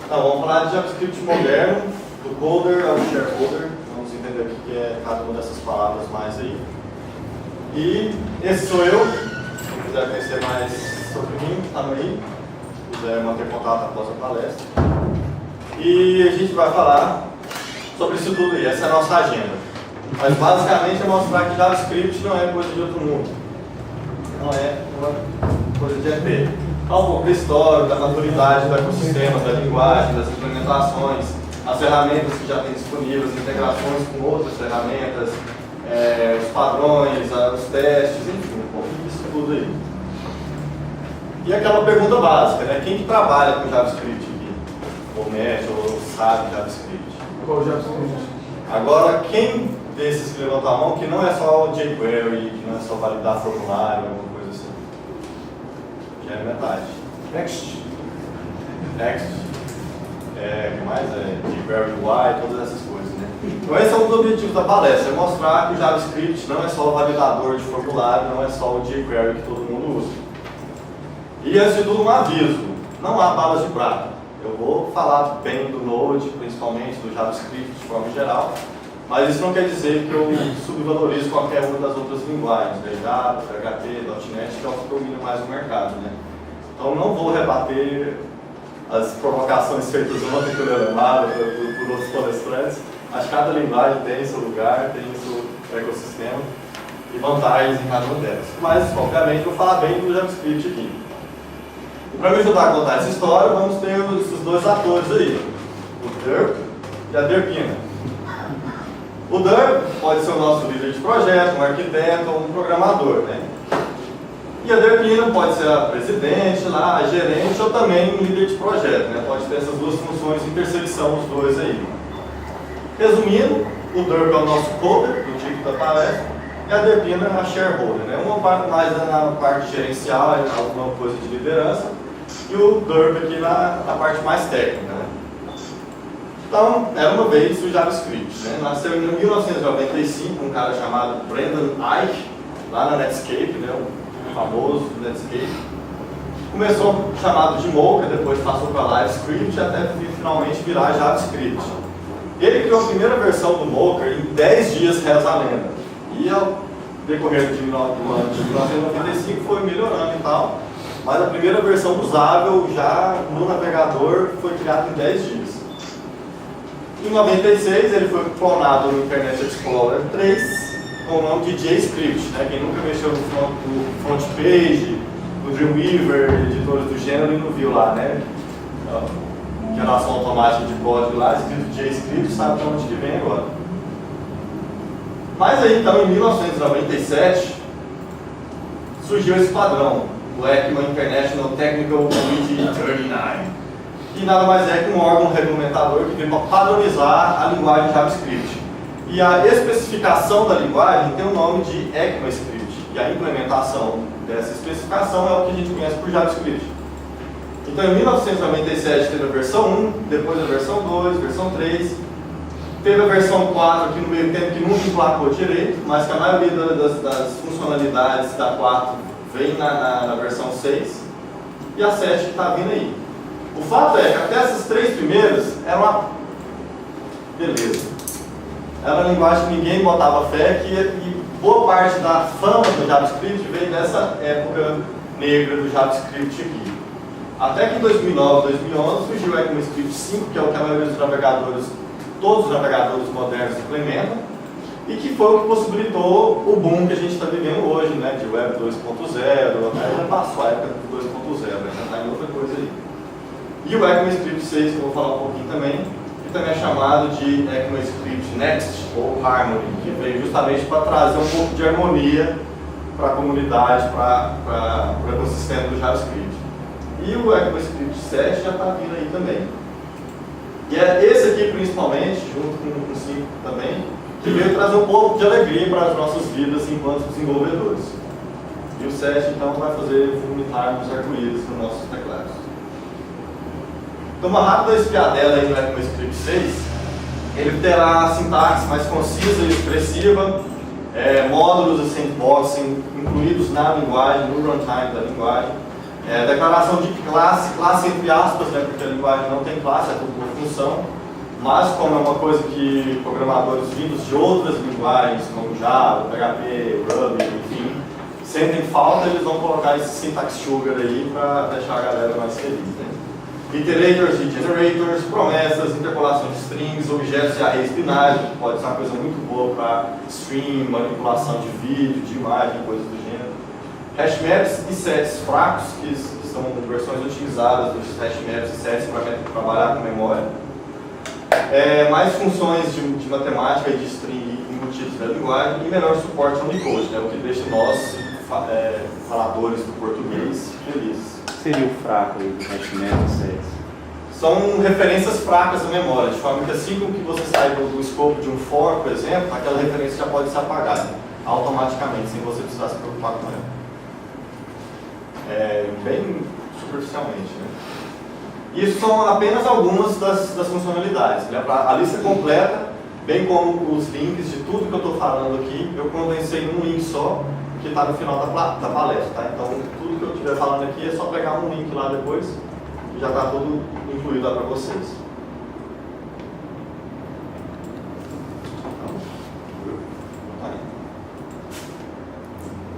Então, vamos falar de JavaScript moderno, do coder ao shareholder. Vamos entender o que é cada uma dessas palavras mais aí. E esse sou eu. Se quiser conhecer mais sobre mim, está aí. Se quiser manter contato após a palestra. E a gente vai falar sobre isso tudo aí. Essa é a nossa agenda. Mas basicamente é mostrar que JavaScript não é coisa de outro mundo. Não é uma coisa de ET. Fala um pouco da história, da maturidade do ecossistema, da linguagem, das implementações, as ferramentas que já tem disponíveis, integrações com outras ferramentas, os padrões, os testes, enfim, um pouco disso tudo aí. E aquela pergunta básica, né? Quem que trabalha com JavaScript aqui? Ou mexe, ou sabe JavaScript? Qual JavaScript? Agora, quem desses que levantou a mão que não é só o jQuery, que não é só validar formulário, alguma coisa assim? Já é metade. Next. Next. O que mais? jQuery UI, todas essas coisas, né? Então esse é um dos objetivos da palestra, é mostrar que o JavaScript não é só o validador de formulário, não é só o jQuery que todo mundo usa. E antes de tudo um aviso, não há balas de prata. Eu vou falar bem do Node, principalmente do JavaScript de forma geral, mas isso não quer dizer que eu subvalorizo qualquer uma das outras linguagens, Java, PHP, .NET, que é o que domina mais o mercado, né? Então não vou rebater as provocações feitas ontem pelo Elemar, por outros palestrantes. Acho que cada linguagem tem seu lugar, tem seu ecossistema e vantagens em cada uma delas. Mas, obviamente, vou falar bem do JavaScript aqui. E para me ajudar a contar essa história, vamos ter esses dois atores aí, o Dirk e a Dirkina. O Dirk pode ser o nosso líder de projeto, um arquiteto ou um programador, né? E a Dirkina pode ser a presidente, lá, a gerente ou também um líder de projeto, né? Pode ter essas duas funções em perseguição, os dois aí. Resumindo, o Dirk é o nosso coder, do tipo da palestra, e a Dirkina é a shareholder, né? Uma parte mais na parte gerencial, alguma coisa de liderança, e o Dirk aqui na parte mais técnica, né? Então, era uma vez o JavaScript, né? Nasceu em 1995 um cara chamado Brendan Eich, lá na Netscape, né? O famoso Netscape. Começou chamado de Mocha, depois passou para LiveScript, até finalmente virar JavaScript. Ele criou a primeira versão do Mocha em 10 dias, reza a lenda. E ao decorrer do ano de 1995 foi melhorando e tal, mas a primeira versão usável já no navegador foi criada em 10 dias. Em 96 ele foi clonado no Internet Explorer 3 com o nome de JScript, né? Quem nunca mexeu no front page, no Dreamweaver, editores do gênero e não viu lá, né? Geração automática de código lá, escrito JScript, sabe de onde que vem agora. Mas aí então em 1997 surgiu esse padrão, o ECMA International Technical Committee 39. Que nada mais é que um órgão regulamentador que vem para padronizar a linguagem JavaScript. E a especificação da linguagem tem o nome de ECMAScript. E a implementação dessa especificação é o que a gente conhece por JavaScript. Então em 1997 teve a versão 1, depois a versão 2, versão 3. Teve a versão 4 aqui no meio tempo que nunca emplacou direito, mas que a maioria das funcionalidades da 4 vem na versão 6. E a 7 que está vindo aí. O fato é que até essas três primeiras eram uma beleza. Era uma linguagem que ninguém botava fé, e boa parte da fama do JavaScript veio dessa época negra do JavaScript aqui. Até que em 2009, 2011 surgiu o ECMAScript 5, que é o que a maioria dos navegadores, todos os navegadores modernos implementam, e que foi o que possibilitou o boom que a gente está vivendo hoje, né, de Web 2.0, já passou a época do 2.0, já está em outra coisa aí. E o ECMAScript 6, que eu vou falar um pouquinho também, que também é chamado de ECMAScript Next ou Harmony, que veio justamente para trazer um pouco de harmonia para a comunidade, para o ecossistema do JavaScript. E o ECMAScript 7 já está vindo aí também. E é esse aqui principalmente, junto com o 5 também, que veio trazer um pouco de alegria para as nossas vidas enquanto desenvolvedores. E o 7 então vai fazer vomitar os arco-íris nos nossos teclados. Então, uma rápida espiadela aí no ECMAScript 6, ele terá a sintaxe mais concisa e expressiva, módulos de sandboxing incluídos na linguagem, no runtime da linguagem, Declaração de classe entre aspas, né, porque a linguagem não tem classe, é tudo uma função, mas como é uma coisa que programadores vindos de outras linguagens, como Java, PHP, Ruby, enfim, sentem falta, eles vão colocar esse syntax sugar aí para deixar a galera mais feliz. Né? Iterators e generators, promessas, interpolação de strings, objetos de arrays binários, que pode ser uma coisa muito boa para stream, manipulação de vídeo, de imagem, coisas do gênero. Hash maps e sets fracos, que são versões utilizadas dos hash maps e sets para trabalhar com memória. Mais funções de matemática e de string embutidos na linguagem e melhor suporte ao Unicode, né, o que deixa nós, faladores do português, felizes. O que seria o fraco aí do hash map e sets? São referências fracas à memória, de forma que assim que você sai do escopo de um for, por exemplo, aquela referência já pode ser apagada automaticamente, sem você precisar se preocupar com ela. Bem superficialmente, né? Isso são apenas algumas das funcionalidades. Né? A lista completa, bem como os links de tudo que eu estou falando aqui, eu condensei num link só, que está no final da palestra. Tá? Então, tudo que eu estiver falando aqui é só pegar um link lá depois, e já está tudo incluído lá para vocês.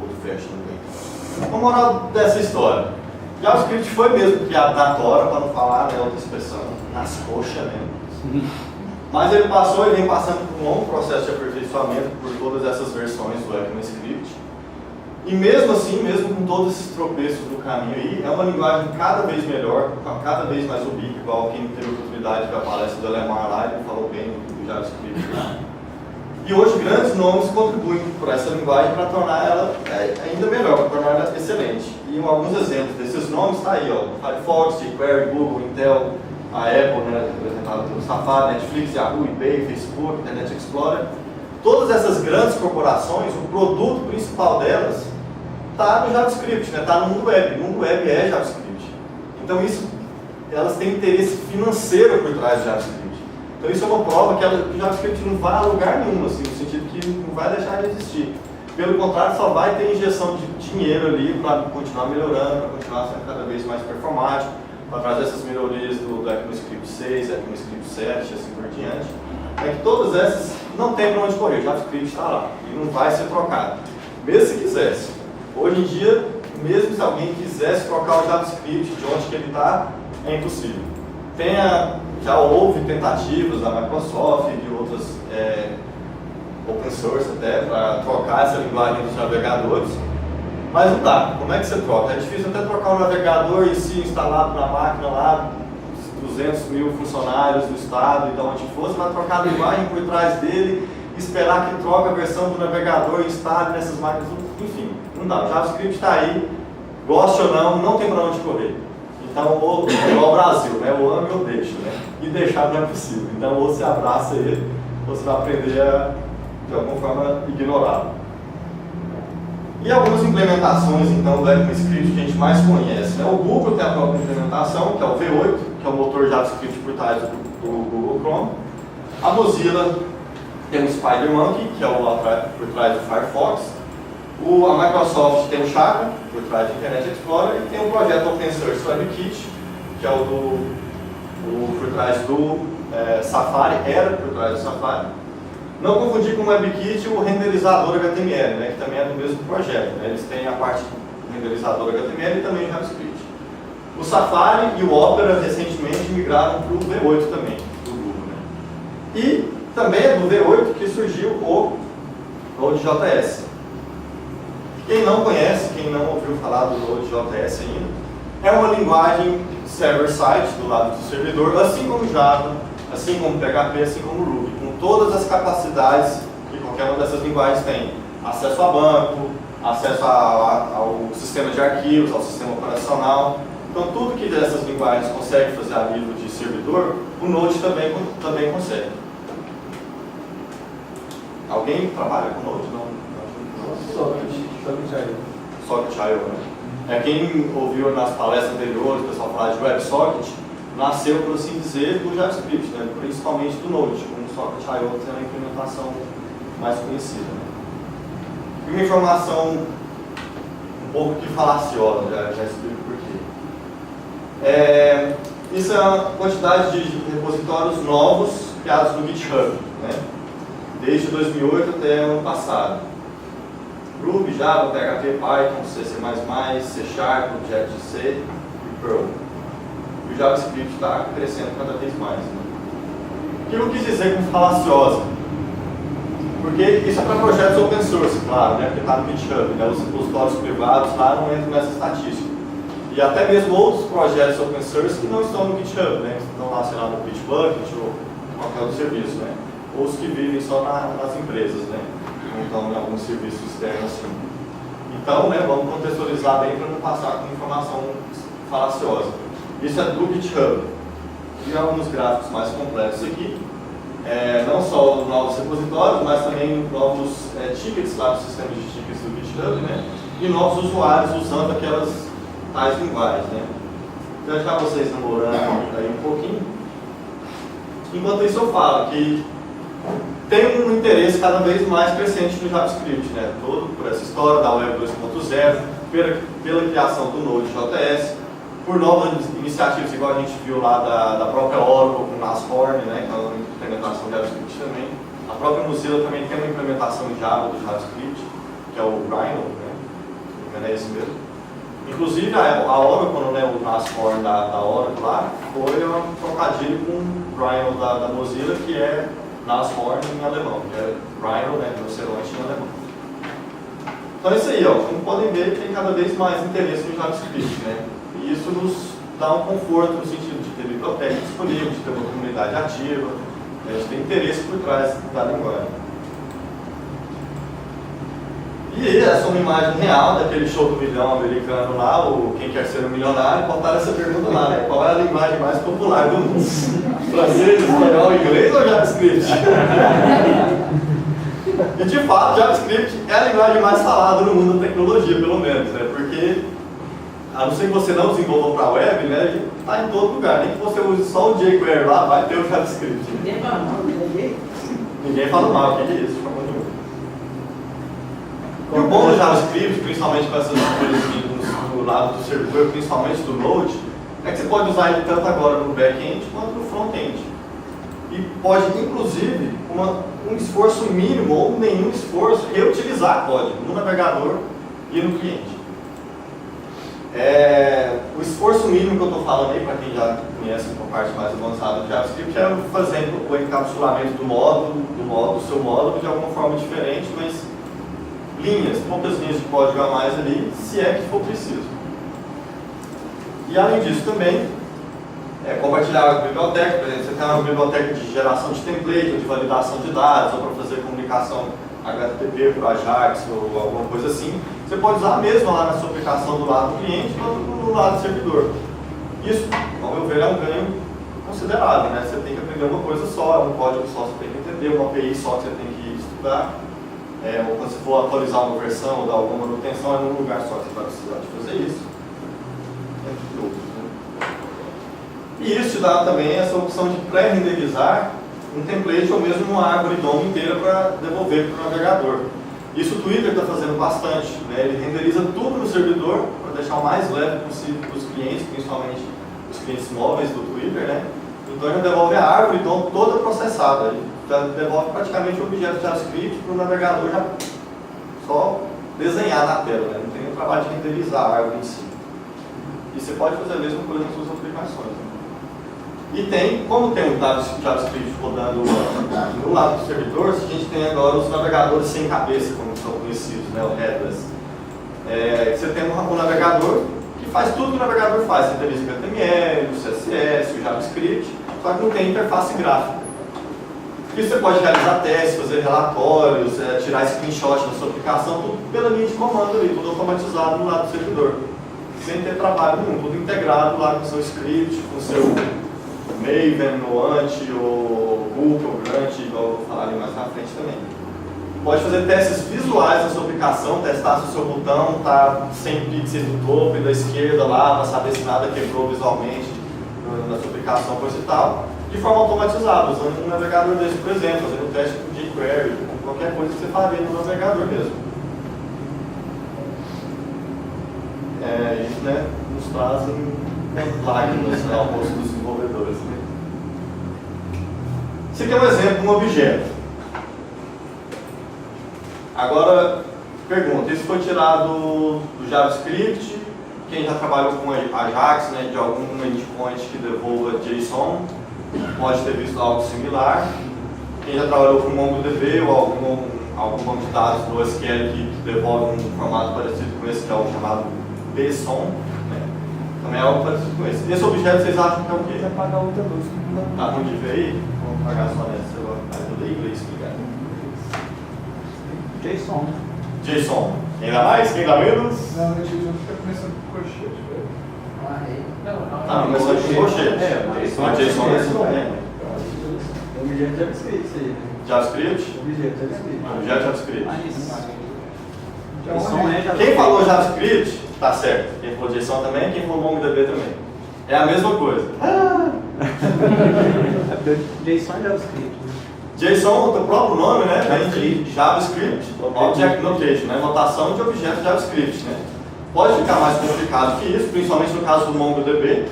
Outro fecha também. A moral dessa história: JavaScript foi mesmo criado na Tora, para não falar, né, outra expressão, nas coxas mesmo. Mas ele passou e vem passando por um longo processo de aperfeiçoamento por todas essas versões do ECMAScript. E mesmo assim, mesmo com todos esses tropeços no caminho aí, é uma linguagem cada vez melhor, cada vez mais ubíqua, igual quem teve a oportunidade de ver a palestra do Alemar lá, ele falou bem do JavaScript. E hoje grandes nomes contribuem por essa linguagem para tornar ela ainda melhor, para tornar ela excelente. E alguns exemplos desses nomes está aí, ó, Firefox, jQuery, Google, Intel, a Apple, né, representada pelo Safari, Netflix, Yahoo, eBay, Facebook, Internet Explorer. Todas essas grandes corporações, o produto principal delas está no JavaScript, está no mundo web. O mundo web é JavaScript. Então elas têm interesse financeiro por trás do JavaScript. Então isso é uma prova que o JavaScript não vai a lugar nenhum, assim, no sentido que não vai deixar de existir. Pelo contrário, só vai ter injeção de dinheiro ali para continuar melhorando, para continuar sendo cada vez mais performático, para trazer essas melhorias do ECMAScript 6, ECMAScript 7 e assim por diante. É que todas essas não tem para onde correr, o JavaScript está lá e não vai ser trocado. Mesmo se quisesse. Hoje em dia, mesmo se alguém quisesse trocar o JavaScript de onde que ele está, é impossível. Já houve tentativas da Microsoft e de outras open source até para trocar essa linguagem dos navegadores, mas não dá. Como é que você troca? É difícil até trocar o navegador em si instalado na máquina lá, 200 mil funcionários do estado, então onde for, você vai trocar a linguagem por trás dele, esperar que troque a versão do navegador e instale nessas máquinas, enfim, não dá. O JavaScript está aí, goste ou não tem para onde correr. Então, igual o Brasil, né? Ou ame ou deixo, né? E deixar não é possível. Então, ou você abraça ele, ou você vai aprender a, de alguma forma, ignorá-lo. E algumas implementações, então, do ECMAScript que a gente mais conhece, né? O Google tem a própria implementação, que é o V8, que é o motor JavaScript por trás do Google Chrome. A Mozilla tem o SpiderMonkey, que é o por trás do Firefox. A Microsoft tem o Chakra, por trás do Internet Explorer, e tem o projeto Open Source WebKit, que é por trás do Safari, era por trás do Safari. Não confundir com o WebKit o renderizador HTML, né, que também é do mesmo projeto. Né, eles têm a parte do renderizador HTML e também o JavaScript. O Safari e o Opera recentemente migraram para o V8 também, do Google. Né. E também é do V8 que surgiu o Node.js. Quem não conhece, quem não ouviu falar do Node.js ainda, é uma linguagem server-side, do lado do servidor, assim como Java, assim como PHP, assim como Ruby, com todas as capacidades que qualquer uma dessas linguagens tem. Acesso a banco, acesso ao sistema de arquivos, ao sistema operacional. Então tudo que essas linguagens conseguem fazer a nível de servidor, o Node também consegue. Alguém trabalha com Node? Não. Socket.io, né? Quem ouviu nas palestras anteriores o pessoal falar de WebSocket, nasceu, por assim dizer, do JavaScript, né? Principalmente do Node, como o Socket.io tem uma implementação mais conhecida. Né? E uma informação um pouco que falaciosa, já explico por quê. Isso é uma quantidade de repositórios novos criados no GitHub, né? Desde 2008 até ano passado. Ruby, Java, PHP, Python, C++, C Sharp, Objective-C e Perl. E o JavaScript está crescendo cada vez mais. Né? O que eu quis dizer com falaciosa? Porque isso é para projetos open source, claro, né? Porque está no GitHub, né? Os repositórios privados lá não entram nessa estatística. E até mesmo outros projetos open source que não estão no GitHub, né? Que estão lá, sei lá, no Bitbucket ou qualquer outro serviço, né? Ou os que vivem só nas empresas, né? Não estão em algum serviço externo assim. Então, né, vamos contextualizar bem para não passar com informação falaciosa. Isso é do GitHub. E alguns gráficos mais complexos aqui. Não só os novos repositórios, mas também novos tickets lá do sistema de tickets do GitHub, né? E novos usuários usando aquelas tais linguagens, né? Então, já vocês namorando aí um pouquinho. Enquanto isso, eu falo que tem um interesse cada vez mais crescente no JavaScript, né? Todo por essa história da Web 2.0, pela criação do Node.js, por novas iniciativas, igual a gente viu lá da própria Oracle com o Nashorn, né? Que é uma implementação de JavaScript também. A própria Mozilla também tem uma implementação em Java do JavaScript, que é o Rhino, né? É esse mesmo. Inclusive a Oracle, né? O Nashorn da Oracle lá, foi um trocadilho com o Rhino da Mozilla, que é Nashorn em alemão, que é Rhino, né, rinoceronte em alemão. Então é isso aí, ó, como podem ver, tem cada vez mais interesse no JavaScript, né? E isso nos dá um conforto no sentido de ter biblioteca disponível, de ter uma comunidade ativa, a gente tem interesse por trás da linguagem. E essa é uma imagem real daquele show do milhão americano lá, o Quem Quer Ser um Milionário, botaram essa pergunta lá, né? Qual é a linguagem mais popular do mundo? Francês, espanhol, inglês ou JavaScript? E de fato, JavaScript é a linguagem mais falada no mundo da tecnologia, pelo menos, né? Porque, a não ser que você não desenvolva para a web, né? Ele está em todo lugar. Nem que você use só o jQuery lá, vai ter o JavaScript. Ninguém fala mal, Ninguém fala mal, o que é isso? E o bom do JavaScript, principalmente com essas coisas do lado do servidor, principalmente do Node, é que você pode usar ele tanto agora no back-end quanto no front-end. E pode, inclusive, um esforço mínimo ou nenhum esforço, reutilizar código no navegador e no cliente. O esforço mínimo que eu estou falando aí, para quem já conhece uma parte mais avançada do JavaScript, é fazendo o encapsulamento do seu módulo de alguma forma diferente, mas poucas linhas de código a mais ali, se é que for preciso. E além disso também, compartilhar a biblioteca, por exemplo, você tem uma biblioteca de geração de template, ou de validação de dados, ou para fazer comunicação HTTP por Ajax, ou alguma coisa assim, você pode usar mesmo lá na sua aplicação do lado do cliente, ou do lado do servidor. Isso, ao meu ver, é um ganho considerável, né? Você tem que aprender uma coisa só, é um código só que você tem que entender, uma API só que você tem que estudar. Ou quando você for atualizar uma versão ou dar alguma manutenção, é num lugar só que você vai precisar de fazer isso. Entre outros, né? E isso te dá também essa opção de pré-renderizar um template ou mesmo uma árvore DOM inteira para devolver para o navegador. Isso o Twitter está fazendo bastante, né? Ele renderiza tudo no servidor para deixar o mais leve possível para os clientes, principalmente os clientes móveis do Twitter, né? Então ele devolve a árvore DOM toda processada. Já devolve praticamente o objeto JavaScript para o navegador já só desenhar na tela, né? Não tem nem trabalho de renderizar a árvore em si. E você pode fazer a mesma coisa nas suas aplicações. Né? E como tem o JavaScript rodando no lado do servidor, a gente tem agora os navegadores sem cabeça, como são conhecidos, né? O headless. Você tem um navegador que faz tudo que o navegador faz, renderiza o HTML, o CSS, o JavaScript, só que não tem interface gráfica. E você pode realizar testes, fazer relatórios, tirar screenshot da sua aplicação, tudo pela linha de comando ali, tudo automatizado no lado do servidor. Sem ter trabalho nenhum, tudo integrado lá com o seu script, com o seu Maven, ou Ant, ou Book, ou Grunt, igual eu vou falar ali mais na frente também. Pode fazer testes visuais da sua aplicação, testar se o seu botão está 100 pixels do topo e da esquerda lá, para saber se nada quebrou visualmente na sua aplicação, coisa e tal. De forma automatizada, usando um navegador desse, por exemplo, fazendo um teste com jQuery, com qualquer coisa que você faria no navegador mesmo. Isso, né, nos traz lágrimas ao rosto dos desenvolvedores. Né? Esse aqui é um exemplo de um objeto. Agora, pergunta, isso foi tirado do JavaScript? Quem já trabalhou com Ajax, né, de algum endpoint que devolva JSON, pode ter visto algo similar. Quem já trabalhou com MongoDB ou algum banco de dados do SQL que devolve um formato parecido com esse, que é o chamado BSON, né? Também é algo parecido com esse. Esse objeto vocês acham que é o quê? Você apagar outra luz. Tá ruim de ver aí? Vamos apagar só nessa, você vai ler inglês explicar. JSON. JSON. Ainda mais? Quem dá menos? Não, a gente fica começando com colchete, velho. Ah, começando com colchete. Mas JSON é isso também. Objeto JavaScript, isso aí, né? JavaScript? Objeto JavaScript. Objeto JavaScript. JSON é JavaScript. Quem falou JavaScript, tá certo. Quem falou JSON também, quem falou MongoDB também. É a mesma coisa. JSON é JavaScript. JSON, o próprio nome, né, vem de JavaScript, Object Notation, né, notação de objeto JavaScript, né. Pode ficar mais complicado que isso, principalmente no caso do MongoDB,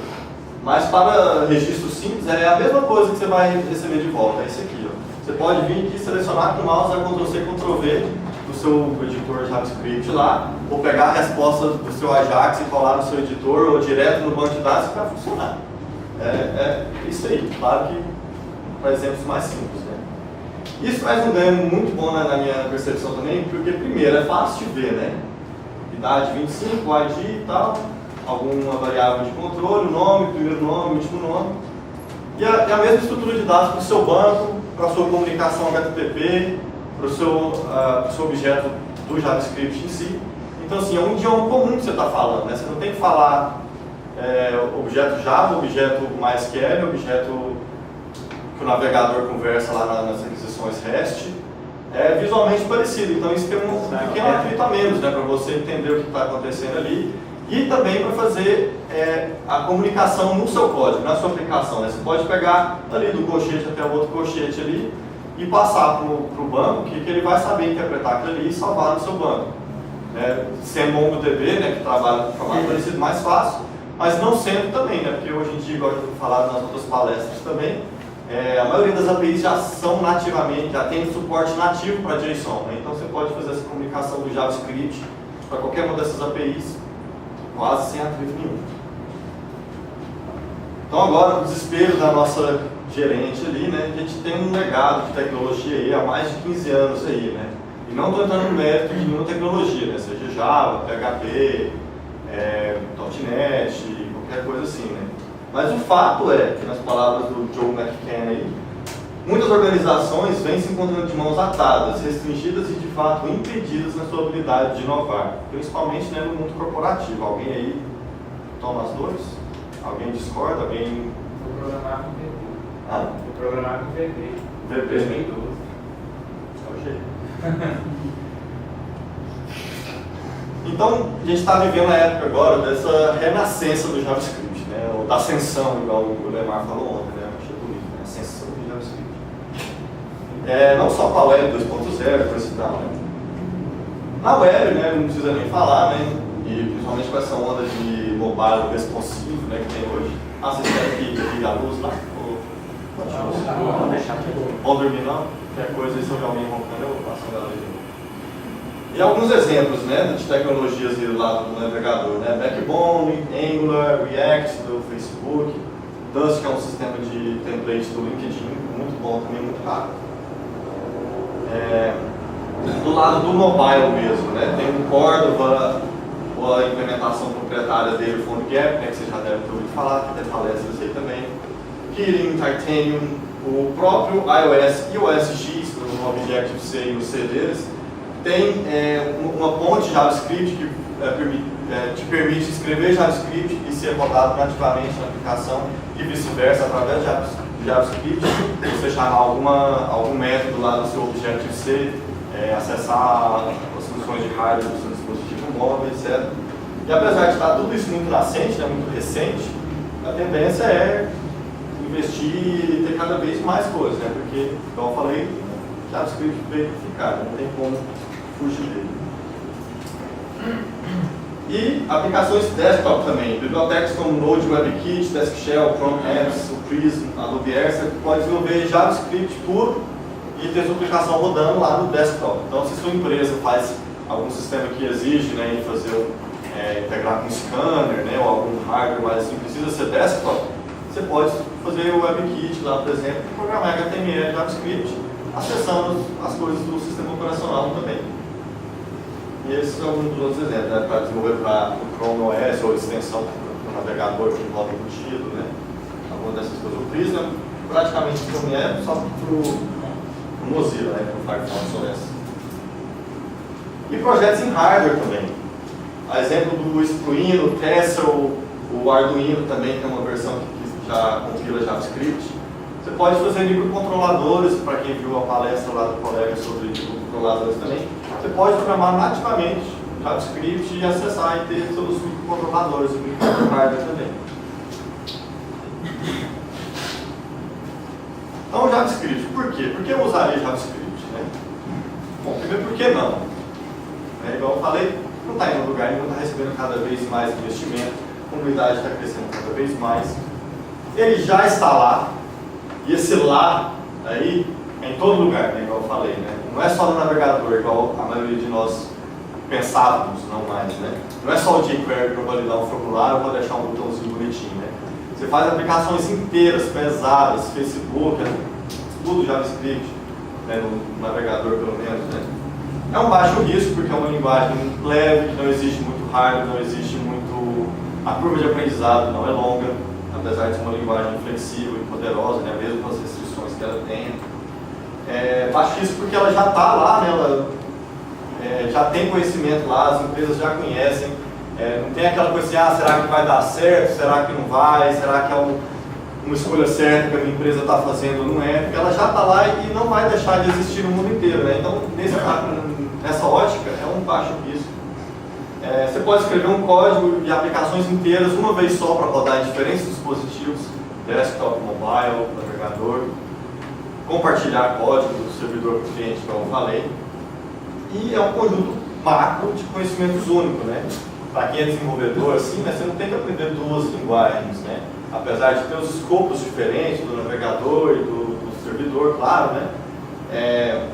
mas para registro simples é a mesma coisa que você vai receber de volta, é isso aqui, ó. Você pode vir aqui selecionar com o mouse, Ctrl+C, Ctrl+V do seu editor JavaScript lá, ou pegar a resposta do seu Ajax e colar no seu editor ou direto no banco de dados que vai funcionar. É isso aí, claro que para exemplos mais simples, né. Isso traz um ganho muito bom na minha percepção também, porque primeiro é fácil de ver, né? Idade 25, ID e tal, alguma variável de controle, o nome, primeiro nome, último nome. E a mesma estrutura de dados para o seu banco, para a sua comunicação HTTP, para o seu objeto do JavaScript em si. Então assim, é um idioma comum que você está falando, né? Você não tem que falar objeto Java, objeto MySQL, objeto que o navegador conversa lá nas requisições REST, é visualmente parecido. Então isso tem um pequeno atrito a menos, né, para você entender o que está acontecendo ali e também para fazer a comunicação no seu código, na sua aplicação. Né? Você pode pegar ali do colchete até o outro colchete ali e passar para o banco, que ele vai saber interpretar aquilo ali e salvar no seu banco. Né? Sendo MongoDB, né, que trabalha de formato parecido, mais fácil, mas não sendo também, né, porque hoje em dia, igual eu tenho falado nas outras palestras também, a maioria das APIs já são nativamente, já tem suporte nativo para JSON, né? Então você pode fazer essa comunicação do JavaScript para qualquer uma dessas APIs quase sem atrito nenhum. Então agora, o desespero da nossa gerente ali, né? A gente tem um legado de tecnologia aí há mais de 15 anos aí, né? E não estou entrando no mérito de nenhuma tecnologia, né? Seja Java, PHP, .NET, qualquer coisa assim, né? Mas o fato é que, nas palavras do Joe McCann aí, muitas organizações vêm se encontrando de mãos atadas, restringidas e de fato impedidas na sua habilidade de inovar, principalmente, né, no mundo corporativo. Alguém aí toma as dores? Alguém discorda? Alguém... Vou programar com VB. Ah? Vou programar com VB. VB. 2012. É o jeito. Então, a gente está vivendo a época agora dessa renascença do JavaScript, né? Ou da ascensão, igual o Lemar falou ontem, né? Achei bonito, né? Ascensão do JavaScript. Não só para a web 2.0, coisa e tal, né? Na web, né, não precisa nem falar, né? E principalmente com essa onda de mobile responsivo, né, que tem hoje. Ah, vocês querem que ligue a luz lá? Vou deixar aqui. Vão dormir não? Qualquer coisa, se houver alguém roncando, eu passo a galera de novo. E alguns exemplos, né, de tecnologias aí do lado do navegador, né? Backbone, Angular, React do Facebook, Dust, que é um sistema de template do LinkedIn, muito bom também, muito rápido. Do lado do mobile mesmo, né? Tem o Cordova, ou a implementação proprietária dele, o PhoneGap, né, que você já deve ter ouvido falar, que tem palestras aí também. Kirin, Titanium, o próprio iOS e o OSX, o Objective-C e o C deles, tem uma ponte JavaScript que te permite escrever JavaScript e ser rodado nativamente na aplicação e vice-versa através de JavaScript. Você chamar algum método lá do seu Objective-C, acessar as funções de hardware do seu dispositivo móvel, etc. E apesar de estar tudo isso muito nascente, né, muito recente, a tendência é investir e ter cada vez mais coisas, né? Porque, como eu falei, JavaScript veio para ficar, não tem como fugir dele. E aplicações desktop também, bibliotecas como Node, WebKit, DeskShell, Chrome Apps, o Prism, Adobe Air, você pode desenvolver JavaScript puro e ter sua aplicação rodando lá no desktop. Então, se sua empresa faz algum sistema que exige, né, fazer, integrar com scanner, né, ou algum hardware, mas assim, precisa ser desktop, você pode fazer o WebKit lá, por exemplo, e programar HTML, JavaScript, acessando as coisas do sistema operacional também. E esses são alguns dos outros exemplos, né, para desenvolver para o Chrome OS ou extensão para o navegador que roda embutido, né, alguma dessas coisas. O Prism praticamente também é só para o Mozilla, né, para o Firefox OS. E projetos em hardware também. A exemplo do Spruino, o Tessel, o Arduino também tem uma versão que já compila JavaScript. Você pode fazer microcontroladores, para quem viu a palestra lá do colega sobre microcontroladores também. Você pode programar nativamente JavaScript e acessar e ter seus microcontroladores e microhardware também. Então, JavaScript, por quê? Por que eu usaria JavaScript? Né? Bom, primeiro, por que não? Igual eu falei, não está indo lugar nenhum, está recebendo cada vez mais investimento, a comunidade está crescendo cada vez mais. Ele já está lá, e esse lá aí é em todo lugar, né, igual eu falei, né? Não é só no navegador, igual a maioria de nós pensávamos, não mais, né? Não é só o jQuery para validar um formulário ou para deixar um botãozinho bonitinho, né? Você faz aplicações inteiras, pesadas, Facebook, tudo JavaScript, né, no navegador pelo menos, né? É um baixo risco, porque é uma linguagem leve, que não exige muito hardware, não exige muito... A curva de aprendizado não é longa, apesar de ser uma linguagem flexível e poderosa, né, mesmo com as restrições que ela tem. Baixo risco porque ela já está lá, né, ela já tem conhecimento lá, as empresas já conhecem. Não tem aquela coisa assim, será que vai dar certo, será que não vai, será que é uma escolha certa que a minha empresa está fazendo ou não é, porque ela já está lá e não vai deixar de existir no mundo inteiro, né? Então, nessa ótica, é um baixo risco. Você pode escrever um código e aplicações inteiras uma vez só para rodar em diferentes dispositivos, desktop, mobile, navegador, compartilhar código do servidor para o cliente, como eu falei. E é um conjunto macro de conhecimentos único, né? Para quem é desenvolvedor, assim, né, você não tem que aprender duas linguagens, né? Apesar de ter os escopos diferentes do navegador e do servidor, claro, né? É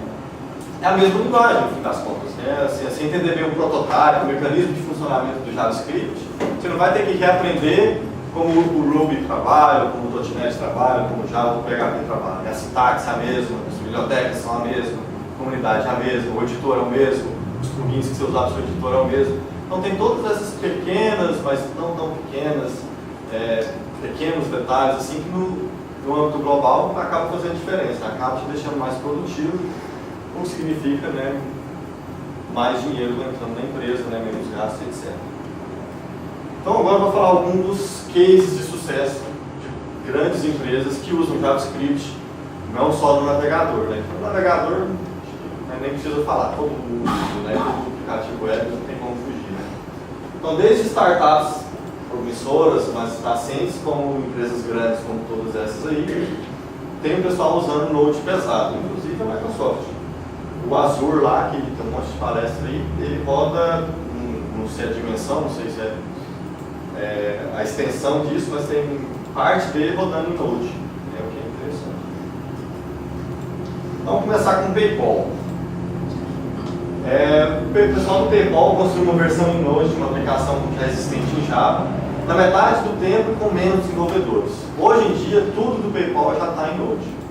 a mesma linguagem, no fim das contas, né? Assim, entender bem o prototype, o mecanismo de funcionamento do JavaScript, você não vai ter que reaprender como o Ruby trabalha, como o .NET trabalha, como o Java, o PHP trabalha. A sintaxe é a mesma, as bibliotecas são a mesma, a comunidade é a mesma, o editor é o mesmo, os plugins que você usar no seu editor é o mesmo. Então tem todas essas pequenas, mas não tão pequenas, pequenos detalhes assim que no âmbito global acaba fazendo diferença, acaba te deixando mais produtivo, o que significa, né, mais dinheiro entrando na empresa, né, menos gastos, etc. Então agora eu vou falar alguns dos cases de sucesso de grandes empresas que usam JavaScript, não só no navegador, né? No navegador nem precisa falar, todo mundo usa, né? Todo aplicativo web não tem como fugir, né? Então desde startups promissoras, mas nascentes, como empresas grandes como todas essas aí, tem o pessoal usando Node pesado, inclusive a Microsoft. O Azure lá, que tem um monte de palestra aí, ele roda, não sei a dimensão, não sei se é a extensão disso, mas tem parte dele rodando em Node, o que é interessante. Então, vamos começar com o PayPal. O pessoal do PayPal construiu uma versão em Node de uma aplicação já existente em Java, na metade do tempo com menos desenvolvedores. Hoje em dia, tudo do PayPal já está em Node.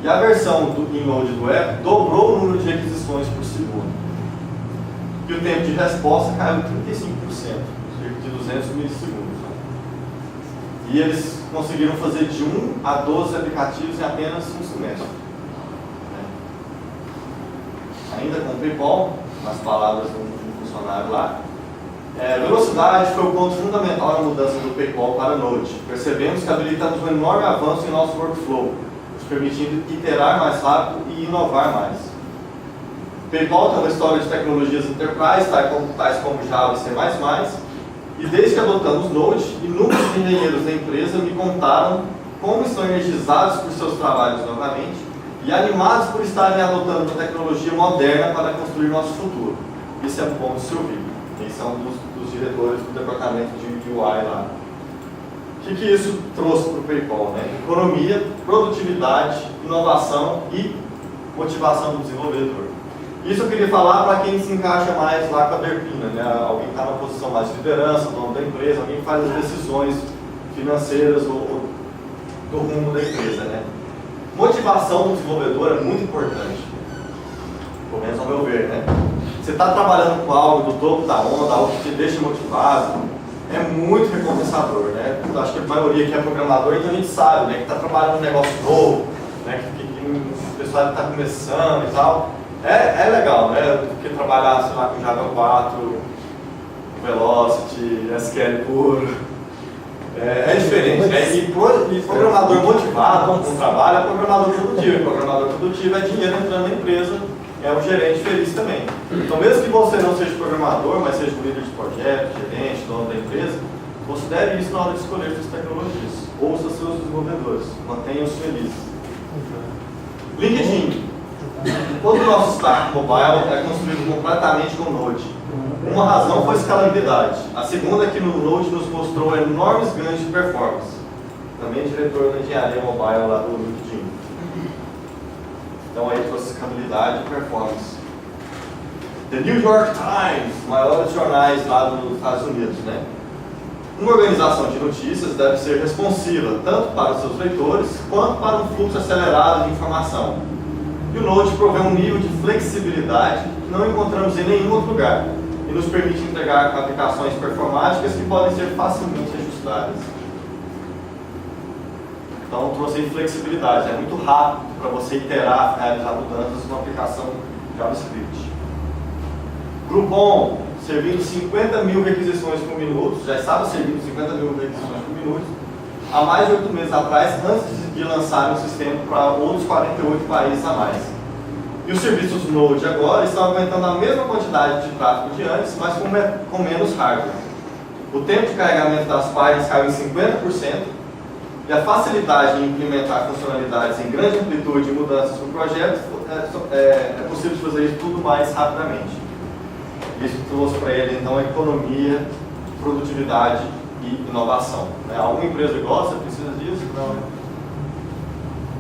E a versão em Node do app dobrou o número de requisições por segundo. E o tempo de resposta caiu 35%, cerca de 200 milissegundos. E eles conseguiram fazer de 1 a 12 aplicativos em apenas um semestre. Ainda com o PayPal, nas palavras do funcionário lá, velocidade foi o ponto fundamental na mudança do PayPal para Node. Percebemos que habilitamos um enorme avanço em nosso workflow, nos permitindo iterar mais rápido e inovar mais. O PayPal tem uma história de tecnologias enterprise, tais como Java e C++, e desde que adotamos Node, inúmeros engenheiros da empresa me contaram como estão energizados por seus trabalhos novamente e animados por estarem adotando uma tecnologia moderna para construir nosso futuro. Isso é bom de se ouvir. Eles são dos diretores do departamento de UI lá. O que isso trouxe para o PayPal? Né? Economia, produtividade, inovação e motivação do desenvolvedor. Isso eu queria falar para quem se encaixa mais lá com a Derpina, né? Alguém que está na posição mais de liderança, dono da empresa, alguém que faz as decisões financeiras ou do rumo da empresa. Né? Motivação do desenvolvedor é muito importante, pelo menos ao meu ver. Né? Você está trabalhando com algo do topo da onda, algo que te deixa motivado, é muito recompensador. Né? Eu acho que a maioria aqui é programador, então a gente sabe, né, que está trabalhando um negócio novo, né, que o pessoal está começando e tal. É legal, né? Do que trabalhar, sei lá, com Java 4, Velocity, SQL puro. É diferente, né? E programador motivado com o trabalho é programador produtivo. E programador produtivo é dinheiro entrando na empresa, é um gerente feliz também. Então, mesmo que você não seja programador, mas seja um líder de projeto, gerente, dono da empresa, considere isso na hora de escolher suas tecnologias. Ouça seus desenvolvedores, mantenha-os felizes. LinkedIn. Todo o nosso stack mobile é construído completamente com Node. Uma razão foi a escalabilidade. A segunda é que no Node nos mostrou enormes ganhos de performance. Também diretor da engenharia mobile lá do LinkedIn. Então aí trouxe escalabilidade e performance. The New York Times, maiores jornais lá dos Estados Unidos, né? Uma organização de notícias deve ser responsiva tanto para os seus leitores quanto para um fluxo acelerado de informação. E o Node provê um nível de flexibilidade que não encontramos em nenhum outro lugar e nos permite entregar aplicações performáticas que podem ser facilmente ajustadas. Então trouxe flexibilidade, é muito rápido para você iterar, realizar mudanças numa aplicação JavaScript. Groupon, servindo 50 mil requisições por minuto, já estava servindo 50 mil requisições por minuto, há mais de 8 meses atrás, antes de lançar o sistema para outros 48 países a mais. E os serviços Node agora estão aguentando a mesma quantidade de tráfego de antes, mas com menos hardware. O tempo de carregamento das páginas caiu em 50% e a facilidade em implementar funcionalidades em grande amplitude e mudanças no projeto é possível fazer isso tudo mais rapidamente. Isso trouxe para ele então economia, produtividade e inovação. Né? Alguma empresa gosta, precisa disso? Não.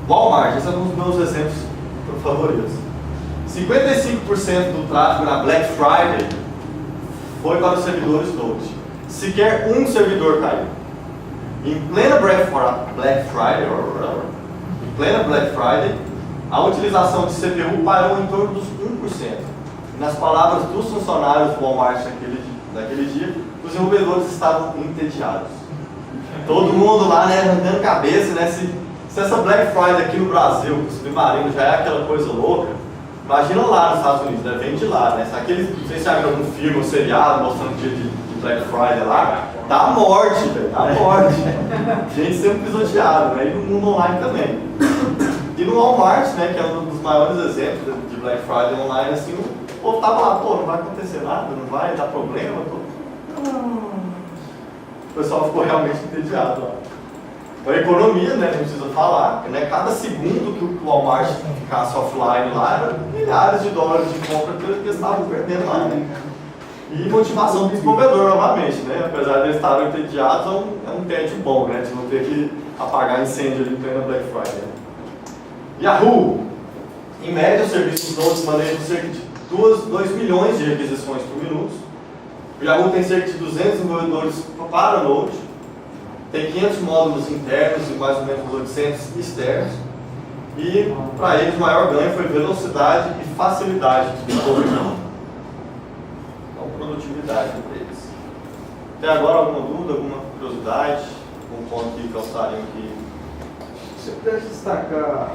Walmart, esse é um dos meus exemplos favoritos. 55% do tráfego na Black Friday foi para os servidores Node. Sequer um servidor caiu. Em plena Black Friday, a utilização de CPU parou em torno dos 1%. Nas palavras dos funcionários do Walmart naquele dia, os desenvolvedores estavam entediados. Todo mundo lá, né, arrancando cabeça, né? Se essa Black Friday aqui no Brasil, o submarino já é aquela coisa louca, imagina lá nos Estados Unidos, né? Vem de lá, né? Não sei se já viu algum filme ou seriado mostrando o dia de Black Friday lá, dá morte, velho, dá morte. Gente sendo pisoteada, né? E no mundo online também. E no Walmart, né, que é um dos maiores exemplos de Black Friday online, assim, o povo tava lá, pô, não vai acontecer nada, não vai dar problema, o pessoal ficou realmente entediado lá. Então, a economia, né, não precisa falar, né, cada segundo que o Walmart ficasse offline lá, era milhares de dólares de compra que eles estavam perdendo lá, né? E motivação do desenvolvedor, novamente, né? Apesar de eles estarem entediados, é um tédio bom, né? De não ter que apagar incêndio ali em plena Black Friday. Yahoo! Em média, os serviços Node manejam cerca de 2 milhões de requisições por minuto. O Yahoo tem cerca de 200 desenvolvedores para Node, tem 500 módulos internos e mais ou menos 800 externos. E para eles o maior ganho foi velocidade e facilidade de desenvolvimento. Então, produtividade para eles. Até agora, alguma dúvida, alguma curiosidade? Algum ponto que gostariam que... Você pudesse destacar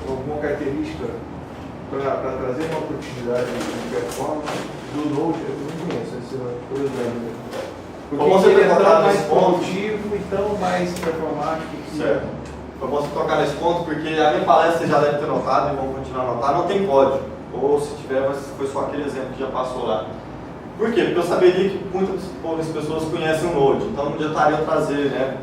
alguma característica para trazer uma produtividade de performance do Node? Eu não conheço essa curiosidade. Porque Como você ele é tocar tão mais nesse ponto? produtivo e tão mais performático. Certo. Foi bom você tocar nesse ponto, porque a minha palestra você já deve ter notado e vão continuar a notar, não tem código. Ou se tiver, foi só aquele exemplo que já passou lá. Por quê? Porque eu saberia que muitas poucas pessoas conhecem o Node, então não adiantaria eu trazer, né,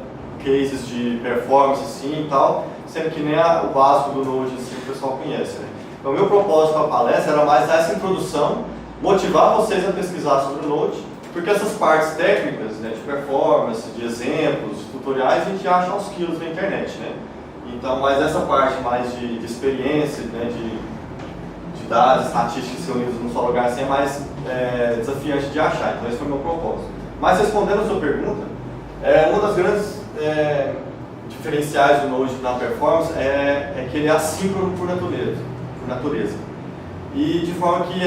cases de performance assim e tal, sendo que nem o básico do Node assim, o pessoal conhece. Né? Então, o meu propósito para a palestra era mais dar essa introdução motivar vocês a pesquisar sobre o Node, porque essas partes técnicas, né, de performance, de exemplos, tutoriais, a gente acha aos quilos na internet, né? Então, mas essa parte mais de experiência, né, de dados, estatísticas reunidas num só lugar, assim, é mais desafiante de achar. Então, esse foi o meu propósito. Mas respondendo a sua pergunta, uma das grandes diferenciais do Node na performance é que ele é assíncrono por natureza. E de forma que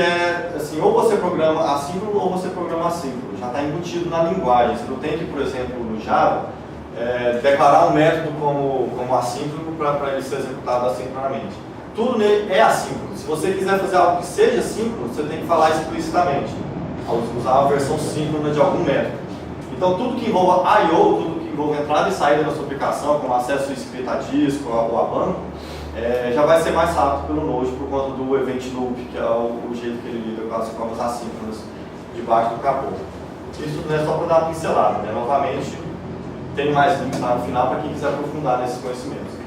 assim, ou você programa assíncrono ou você programa assíncrono. Já está embutido na linguagem. Você não tem que, por exemplo, no Java, declarar um método como assíncrono para ele ser executado assincronamente. Tudo nele é assíncrono. Se você quiser fazer algo que seja síncrono, você tem que falar explicitamente, usar uma versão síncrona de algum método. Então, tudo que envolva I/O, tudo que envolva entrada e saída da sua aplicação, como acesso escrito a disco ou a banco, já vai ser mais rápido pelo Node por conta do Event Loop, que é o jeito que ele lida com as formas assíncronas debaixo do capô. Isso não é só para dar uma pincelada, né? Novamente, tem mais links lá no final para quem quiser aprofundar nesses conhecimentos.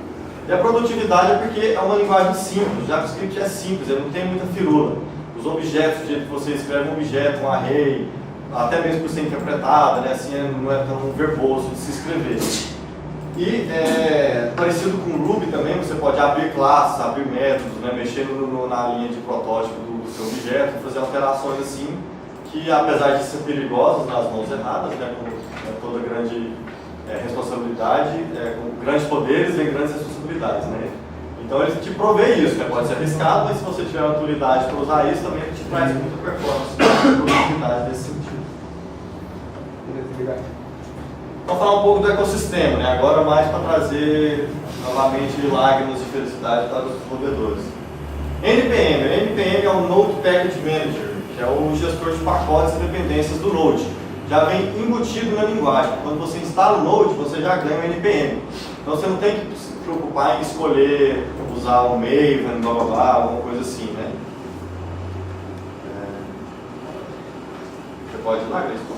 E a produtividade é porque é uma linguagem simples, o JavaScript é simples, ele não tem muita firula. Os objetos, do jeito que você escreve um objeto, um array, até mesmo por ser interpretada, né? Assim, não é tão verboso de se escrever. E parecido com o Ruby também, você pode abrir classes, abrir métodos, né? Mexer na linha de protótipo do seu objeto, fazer alterações assim, que apesar de ser perigosas nas mãos erradas, né? Com toda grande responsabilidade, com grandes poderes vem grandes responsabilidades, né? Então ele te provê isso, né? Pode ser arriscado, mas se você tiver autoridade para usar isso, também ele te traz muita performance, muita produtividade nesse sentido. Vamos falar um pouco do ecossistema, né? Agora mais para trazer novamente lágrimas de felicidade para os desenvolvedores. NPM. NPM é o Node Package Manager, que é o gestor de pacotes e dependências do Node. Já vem embutido na linguagem. Quando você instala o Node, você já ganha o NPM. Então você não tem que se preocupar em escolher, usar o Maven, blá blá blá, alguma coisa assim, né? Você pode ir lá, Grace.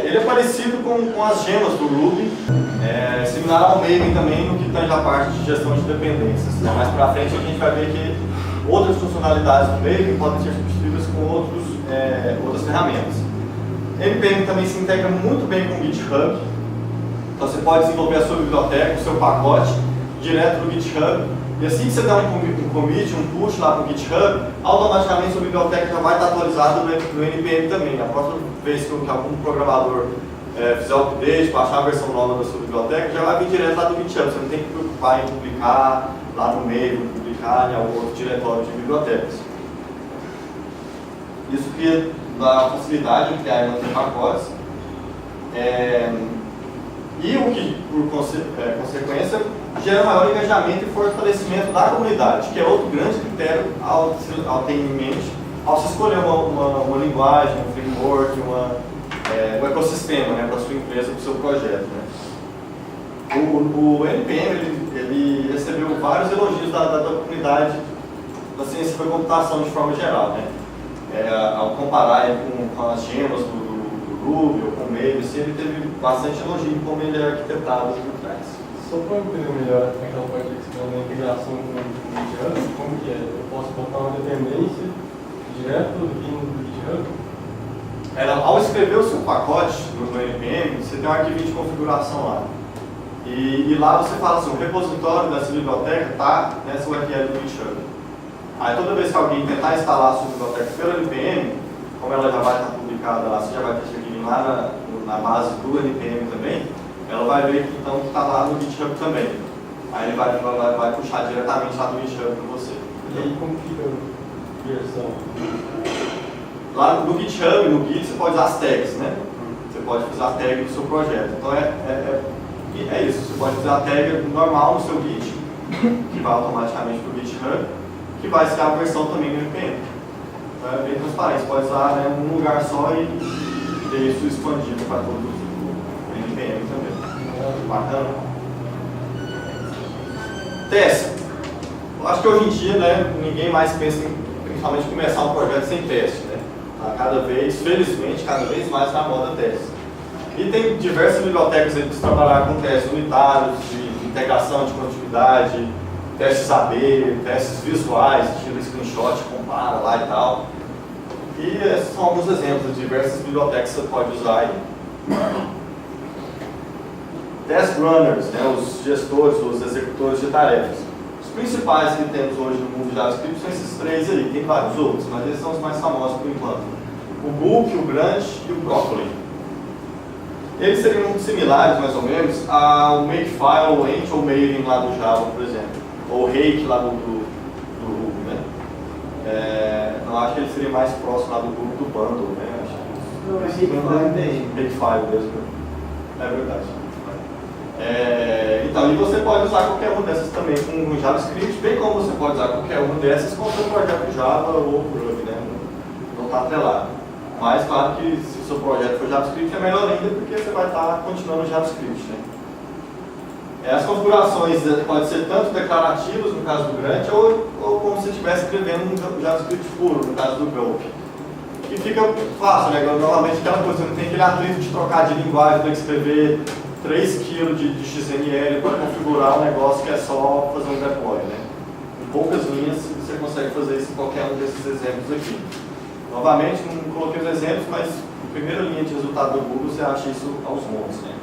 Ele é parecido com as gemas do Ruby, similar ao Maven também no que tange a parte de gestão de dependências. Né? Mais para frente a gente vai ver que outras funcionalidades do Maven podem ser substituídas com outras ferramentas. NPM também se integra muito bem com o GitHub, então você pode desenvolver a sua biblioteca, o seu pacote, direto no GitHub, e assim que você der um commit, um push lá no GitHub, automaticamente a sua biblioteca já vai estar atualizada no NPM também. A próxima vez que algum programador fizer o update, baixar a versão nova da sua biblioteca, já vai vir direto lá do GitHub. Você não tem que se preocupar em publicar lá no meio, publicar em algum outro diretório de bibliotecas. Isso cria a facilidade de criar e manter pacotes. E o que, por consequência, gera maior engajamento e fortalecimento da comunidade, que é outro grande critério ao ter em mente, ao se escolher uma linguagem, um framework, um ecossistema, né, para a sua empresa, para o seu projeto. Né. O NPM ele recebeu vários elogios da comunidade da ciência da computação de forma geral. Né. Ao comparar ele com as gemas do Ruby ou com o Maven, assim, ele teve bastante elogio como ele é arquitetado por trás. Só para entender melhor aquela parte que você falou da integração com o GitHub, como que é? Eu posso botar uma dependência direto vindo do GitHub? Ao escrever o seu pacote no NPM, você tem um arquivo de configuração lá. E lá você fala assim, o repositório dessa biblioteca está nessa URL do GitHub. Aí toda vez que alguém tentar instalar a sua biblioteca pelo NPM, como ela já vai estar publicada lá, você já vai ter esse arquivo lá na base do NPM também, ela vai ver que então está lá no GitHub também. Aí ele vai puxar diretamente lá do GitHub para você. E aí como fica a versão? Lá no GitHub, no Git, você pode usar as tags, né? Você pode usar a tag do seu projeto. Então é isso, você pode usar a tag normal no seu Git, que vai automaticamente para o GitHub, que vai ser a versão também do NPM. Então é bem transparente, você pode usar num lugar só e ter isso expandido para todo o NPM também. Bacana. Teste. Eu acho que hoje em dia, né, ninguém mais pensa em principalmente começar um projeto sem teste, né? Cada vez, felizmente, cada vez mais na moda teste. E tem diversas bibliotecas aí que trabalham com testes unitários, de integração de continuidade, testes AB, testes visuais, tira screenshot, compara lá e tal. E esses são alguns exemplos de diversas bibliotecas que você pode usar aí. Task runners, né, os gestores, os executores de tarefas. Os principais que temos hoje no mundo de JavaScript são esses três aí, tem vários outros, mas eles são os mais famosos por enquanto. O Book, o Grunt e o Broccoli. Eles seriam similares, mais ou menos, ao Makefile, o Ent ou Maven lá do Java, por exemplo. Ou o Rake lá do Ruby, né? Eu acho que ele seria mais próximo lá do Ruby do Bundle, né? Acho que Makefile mesmo. É verdade. Então, e você pode usar qualquer uma dessas também com JavaScript, bem como você pode usar qualquer uma dessas com o seu projeto Java ou Ruby, né? Não está atrelado. Mas, claro que se o seu projeto for JavaScript é melhor ainda porque você vai estar continuando JavaScript, né? As configurações podem ser tanto declarativas, no caso do Grunt, ou como se estivesse escrevendo um JavaScript puro, no caso do Gulp. E fica fácil, né? Normalmente aquela coisa, você não tem aquele atrito de trocar de linguagem, tem que escrever 3 kg de XML para configurar um negócio que é só fazer um deploy, né? Em poucas linhas você consegue fazer isso em qualquer um desses exemplos aqui. Novamente, não coloquei os exemplos, mas na primeira linha de resultado do Google você acha isso aos montes, né?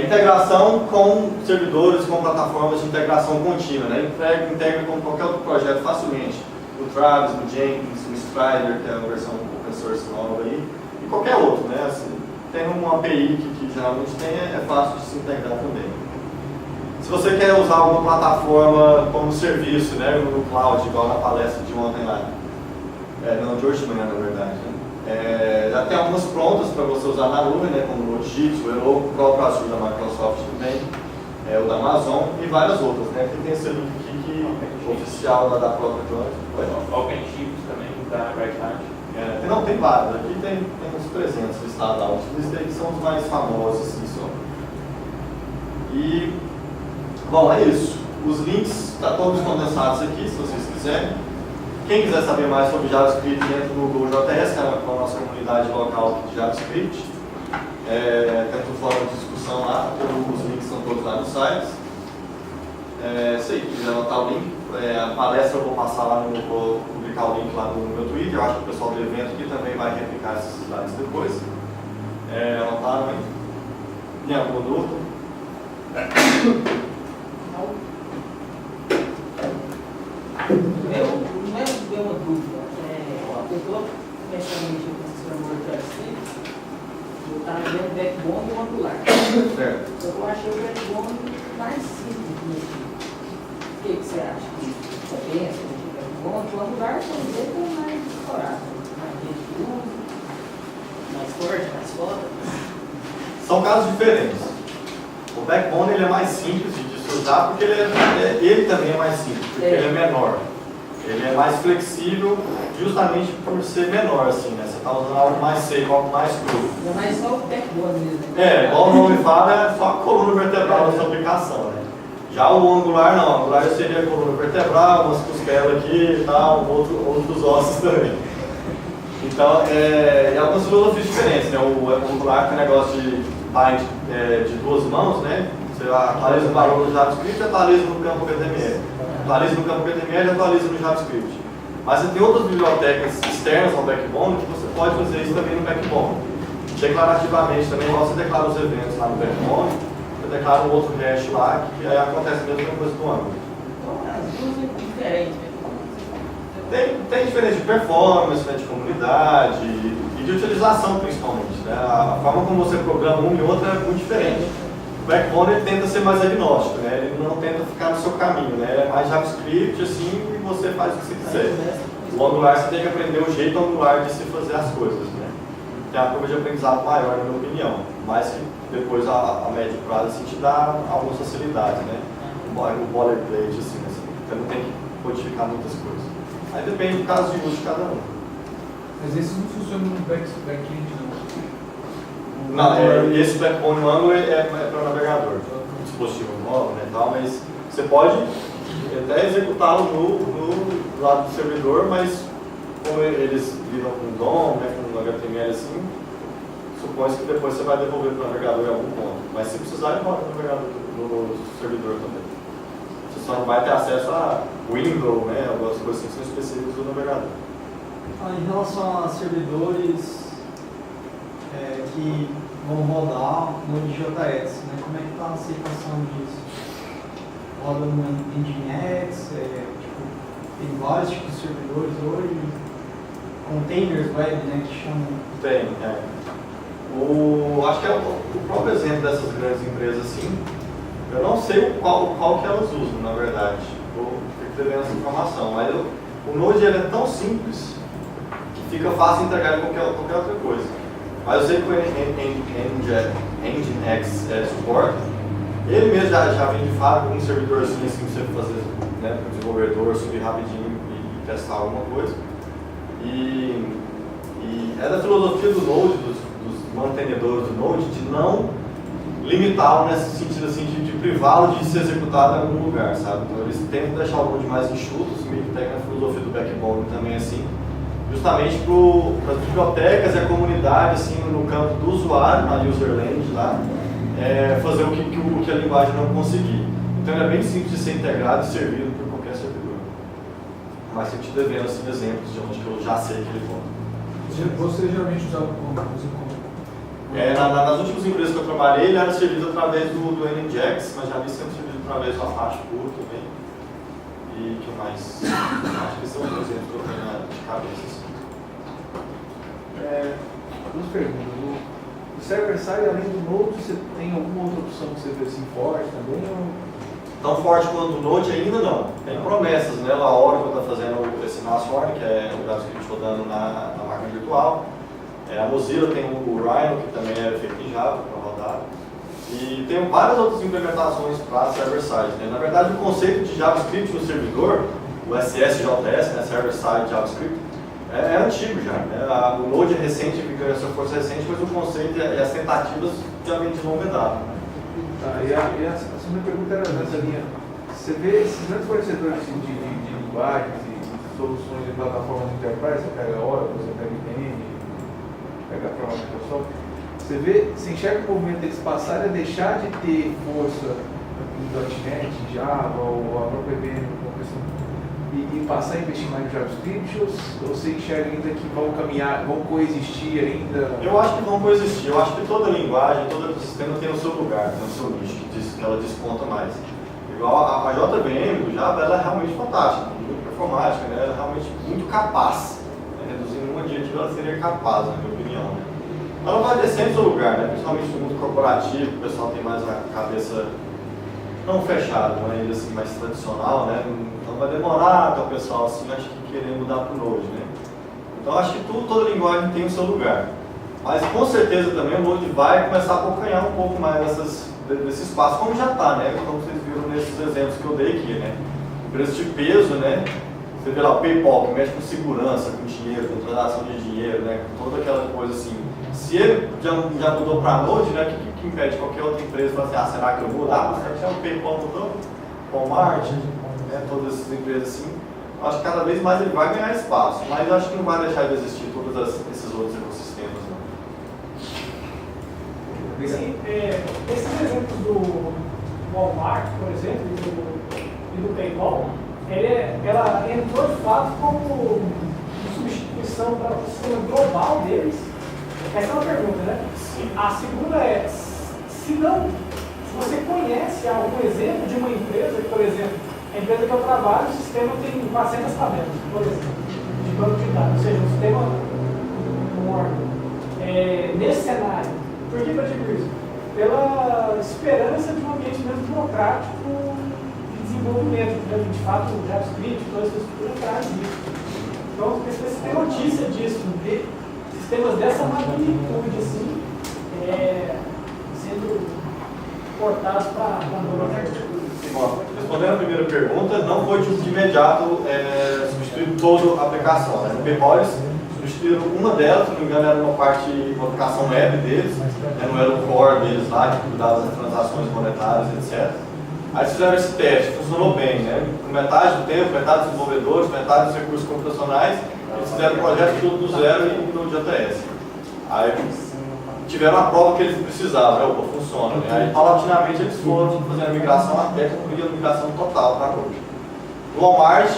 Integração com servidores, com plataformas de integração contínua, né? Integra com qualquer outro projeto facilmente. O Travis, o Jenkins, o Strider, que é a versão open source nova aí, e qualquer outro, né? Assim, tem uma API que geralmente tem, é fácil de se integrar também. Se você quer usar alguma plataforma como serviço, né, no cloud, igual na palestra de ontem lá, não, de hoje de manhã, na verdade, né? Já tem algumas prontas para você usar na nuvem, né, como o NodeShift, o próprio Azure da Microsoft também, o da Amazon e várias outras, né? Aqui tem esse link aqui que oficial da própria Joint. OpenShift também, da Red Hat. Não, tem vários. Aqui tem uns 300 listados lá. Esses daqui são os mais famosos, assim, só. E, bom, é isso. Os links estão todos condensados aqui, se vocês quiserem. Quem quiser saber mais sobre JavaScript dentro do GoJS, que é a nossa comunidade local de JavaScript, tem um fórum de discussão lá, os links estão todos lá no site. Se quiser anotar o link, a palestra eu vou passar lá, vou publicar o link lá no meu Twitter. Eu acho que o pessoal do evento aqui também vai replicar esses slides depois. Anotaram aí? Tem alguma dúvida? Deu uma dúvida. Eu estou começando a mexer com esse framework JavaScript. Eu estava vendo backbone e o Angular. Certo. Só que eu achei o backbone mais simples de mexer. O que você acha? Você pensa mexer backbone? O Angular, por exemplo, é mais explorado. Mais gente que usa, mais forte, mais foda. São casos diferentes. O backbone ele é mais simples de se usar porque ele também é mais simples, porque ele é menor. Ele é mais flexível justamente por ser menor, assim, né? Você está usando algo mais seco, algo mais cru. É mais só o backbone mesmo. Né? Igual o nome fala, é só a coluna vertebral da sua aplicação, né? Já o Angular não, o Angular seria a coluna vertebral, umas costelas aqui e tal, outros ossos também. Então, e algumas filosofias diferentes, né? O Angular tem negócio de bind de duas mãos, né? Você atualiza o valor do JavaScript e atualiza no campo HTML. Atualiza no campo HTML e atualiza no JavaScript. Mas você tem outras bibliotecas externas ao backbone que você pode fazer isso também no backbone. Declarativamente também, igual você declara os eventos lá no backbone, você declara um outro hash lá, que aí acontece a mesma coisa do Angular. Então, as duas são diferentes. Tem diferença de performance, né, de comunidade e de utilização principalmente. Né? A forma como você programa um e outro é muito diferente. O backbone ele tenta ser mais agnóstico, né? Ele não tenta ficar no seu caminho, né? Ele é mais JavaScript assim e você faz o que você quiser. O Angular você tem que aprender o jeito Angular de se fazer as coisas, né? Tem uma curva de aprendizado maior, na minha opinião, mas que depois a médio prazo assim, te dá algumas facilidades, né? O boilerplate, assim, né? Você não tem que codificar muitas coisas. Aí depende do caso de uso de cada um. Mas esse não funciona no back-end, não. Não, esse backbone Angular é para navegador, dispositivo móvel, né, tal, mas você pode até executá-lo no lado do servidor, mas como eles lidam com DOM, né, com HTML assim, supõe que depois você vai devolver para o navegador em algum ponto. Mas se precisar, ele roda no navegador, no servidor também. Você só não vai ter acesso a window, né, algumas coisas que são específicas do navegador. Em relação a servidores que vão rodar no Node.js, né? Como é que está a aceitação disso? Roda no Nginx, tipo, tem vários tipos de servidores hoje, containers web, né, que chamam. Tem, acho que é o próprio exemplo dessas grandes empresas assim, eu não sei qual que elas usam, na verdade. Vou ter que ter essa informação, mas o Node ele é tão simples que fica fácil entregar em qualquer outra coisa. Mas eu sei que o Nginx suporta, ele mesmo já vem de fábrica com um servidorzinho assim pra você fazer, né, para o desenvolvedor subir rapidinho e testar alguma coisa. E é da filosofia do Node, dos mantenedores do Node, de não limitá-lo nesse sentido assim, de privá-lo de ser executado em algum lugar, sabe? Então eles tentam deixar o Node mais enxuto, meio que tem na filosofia do backbone também assim, justamente para as bibliotecas e a comunidade assim, no campo do usuário, na userland lá, fazer o que a linguagem não conseguir. Então ele é bem simples de ser integrado e servido por qualquer servidor. Mas sempre te devendo assim, exemplos de onde que eu já sei que ele conta. Você geralmente usa como? Nas últimas empresas que eu trabalhei, ele era servido através do Nginx, mas já vi sendo servido através do Apache puro também. E o que mais? Acho que são os exemplos que eu tenho de cabeça. Assim. Duas perguntas. O server-side, além do Node, você tem alguma outra opção que você vê assim forte também? Tão forte quanto o Node ainda não. Tem promessas, né? A Oracle está fazendo esse Nashorn, que é o JavaScript rodando na máquina virtual. A Mozilla tem o Rhino, que também é feito em Java para rodar. E tem várias outras implementações para server-side. Né? Na verdade, o conceito de JavaScript no servidor, o SSJS, né? Server-side JavaScript, é antigo já. Né? O Node é recente, ganhou essa força recente, mas o conceito e as tentativas já vêm de longa data. E a segunda pergunta era nessa linha. Você vê esses grandes fornecedores de linguagens e soluções de plataformas de enterprise, você pega a Oracle, você pega IBM, pega a própria Microsoft, você enxerga o movimento deles passarem a deixar de ter força em .NET, Java ou a própria IBM e passar a investir mais no JavaScript, ou você enxerga ainda que vão caminhar, vão coexistir ainda? Eu acho que vão coexistir. Eu acho que toda linguagem, todo ecossistema tem o seu lugar, tem o seu nicho, que ela desponta mais. Igual a JVM do Java, ela é realmente fantástica, muito performática, né? Ela é realmente muito capaz. Reduzindo um adjetivo, ela seria capaz, na minha opinião. Né? Ela vai descendo o seu lugar, né? Principalmente no mundo corporativo, o pessoal tem mais a cabeça não fechada, mas ainda assim mais tradicional, né? Então vai demorar até o pessoal assim, acho que querer mudar para o Node, né? Então acho que toda linguagem tem o seu lugar. Mas com certeza também o Node vai começar a abocanhar um pouco mais desse espaço, como já está, né? Como vocês viram nesses exemplos que eu dei aqui, né? Empresas de peso, né? Você vê lá o PayPal, que mexe com segurança, com dinheiro, com transação de dinheiro, né? Com toda aquela coisa assim. Se ele já mudou para Node, né? O que impede qualquer outra empresa falar assim, será que eu vou mudar? O PayPal mudou, Walmart, né? Todas essas empresas assim. Acho que cada vez mais ele vai ganhar espaço, mas eu acho que não vai deixar de existir todos esses outros ecossistemas, não. Sim, esses exemplos do Walmart, por exemplo, e do PayPal, ela entrou de fato como substituição para o sistema global deles. Essa é uma pergunta, né? Sim. A segunda é, se você conhece algum exemplo de uma empresa, por exemplo, a empresa que eu trabalho, o sistema tem 400 tabelas, por exemplo, de banco de dados, ou seja, um sistema morno. Nesse cenário, por que eu digo isso? Pela esperança de um ambiente menos burocrático de desenvolvimento, né? De fato, o JavaScript, toda essa estrutura traz isso. Então, se tem notícia disso, de sistemas dessa magnitude, assim, sendo portados para a norma. Respondendo a primeira pergunta, não foi de imediato substituir toda a aplicação. Né? No PayPal eles substituíram uma delas, se não me engano era uma aplicação web deles, né? Não era o core deles lá, que cuidava das transações monetárias, etc. Aí eles fizeram esse teste, funcionou bem, né? Com metade do tempo, metade dos desenvolvedores, metade dos recursos computacionais, eles fizeram o projeto tudo do zero e no JS. Aí tiveram a prova que eles precisavam, opa, funciona. Né? Aí paulatinamente eles foram fazendo a migração até concluir a migração total para a Node. No Walmart,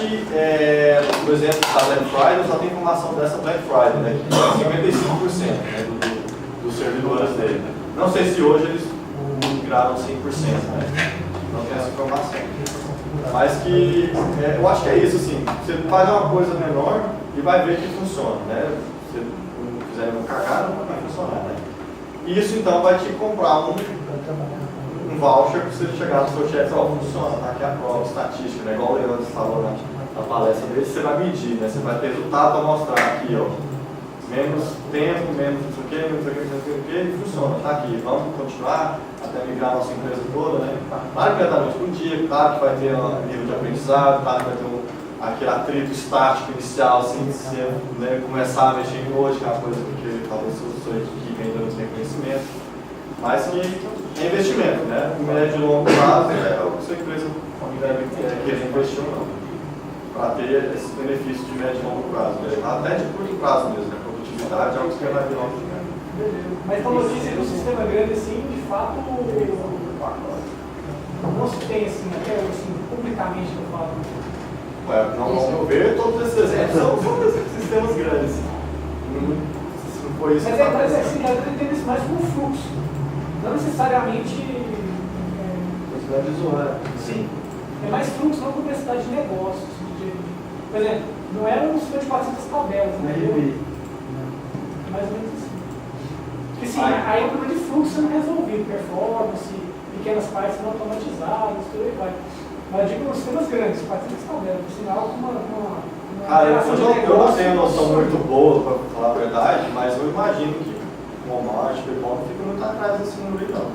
por exemplo, da Black Friday, só tem informação dessa Black Friday, né, que é 55%, né, dos servidores dele. Não sei se hoje eles migraram 100%, né? Não tem essa informação. Mas que eu acho que é isso, assim, você faz uma coisa menor e vai ver que funciona, né? Se não fizer um cagado, não vai funcionar, né? E isso então vai te comprar um voucher para você chegar no seu chefe e falar, funciona, tá aqui a prova estatística, né? Igual o Leandro falou na palestra dele, você vai medir, né? Você vai ter resultado para mostrar aqui, ó. Menos tempo, menos não sei o que, não sei o que, não sei o que, e funciona, tá aqui. Vamos continuar até migrar a nossa empresa toda, né? Claro que vai dar noite por dia, claro que vai ter um nível de aprendizado, claro que vai ter aquele atrito estático inicial, assim, de você, né, começar a mexer em hoje, que é uma coisa que talvez sua equipe ainda não tenha conhecimento, mas que é investimento, né? O médio e longo prazo é o que sua empresa deve querer investir ou não, para ter esses benefícios de médio e longo prazo, né? Até de curto prazo mesmo, né? Produtividade é algo que você vai ter longo prazo. Mas então notícia do sistema grande, assim, de fato, não se tem, assim, até assim, publicamente que eu falo. Ué, não vamos ver, todos esses exemplos são sistemas grandes. Se não for isso, Mas assim, eu entendo isso mais como fluxo. Não necessariamente. Quantidade usuária. Sim. É mais fluxo, não complexidade de negócios. Por exemplo, não era um sistema de 400 tabelas, né? Mais ou menos assim. Porque sim, aí o problema de fluxo sendo resolvido, performance, pequenas partes sendo automatizadas, tudo aí vai. Mas eu digo sistemas grandes, 400 tabelas, por sinal, com uma cara, eu não tenho noção muito boa, para falar a verdade, mas eu imagino que o Walmart, o PayPal não fica muito atrás desse número aí, não.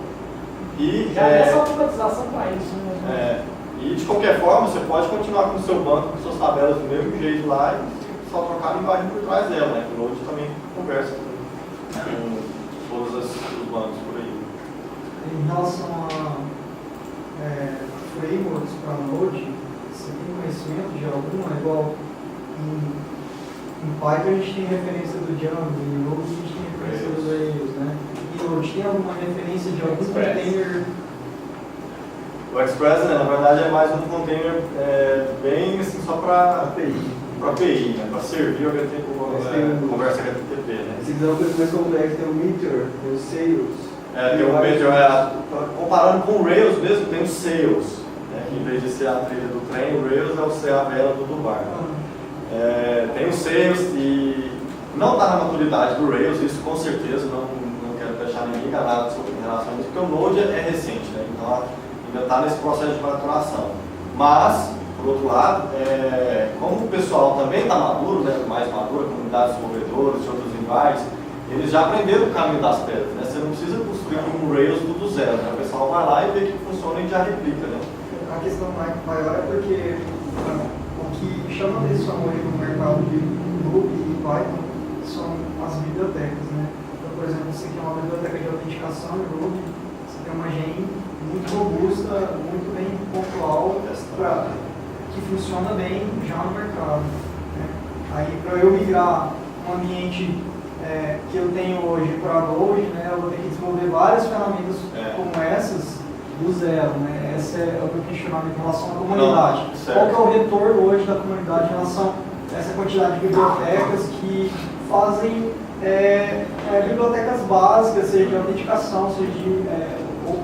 E, já é essa automatização para isso, né? E de qualquer forma, você pode continuar com o seu banco, com suas tabelas do mesmo jeito lá e só trocar a linguagem por trás dela, né? O Node também conversa com todos os bancos por aí. Em relação a frameworks para Node, você tem conhecimento de alguma? É igual em Python a gente tem referência do Django, em Node a gente tem referência do Rails, né? E Node tem alguma referência de algum container? O Express, né, na verdade, é mais um container bem assim, só para API, né, para servir o HTTP, conversa HTTP. Né? Se quiser uma coisa mais complexa, tem o Meteor, tem o Sales. Tem o Meteor, comparando com o Rails mesmo, tem o Sales, né, que em vez de ser a trilha do trem, o Rails é a vela do barco. Tem o Sales e não está na maturidade do Rails, isso com certeza, não quero deixar ninguém enganado em relação a isso, porque o Node é recente, né, então ainda está nesse processo de maturação. Mas, por outro lado, como o pessoal também está maduro, né, mais maduro, a comunidade de desenvolvedores de outras linguagens, eles já aprenderam o caminho das pedras, né? Você não precisa construir um Rails do zero, né? O pessoal vai lá e vê que funciona e já replica, né? A questão maior é porque o que chama atenção hoje no mercado de Ruby e Python são as bibliotecas, né? Então, por exemplo, você tem uma biblioteca de autenticação em Ruby, você tem uma GEM muito robusta, muito bem pontual, que funciona bem já no mercado, né? Aí, para eu migrar um ambiente que eu tenho hoje para Node, né, eu vou ter que desenvolver várias ferramentas como essas do zero, né? Esse é o meu questionamento em relação à comunidade. Qual que é o retorno hoje da comunidade em relação a essa quantidade de bibliotecas que fazem bibliotecas básicas, seja de autenticação, seja de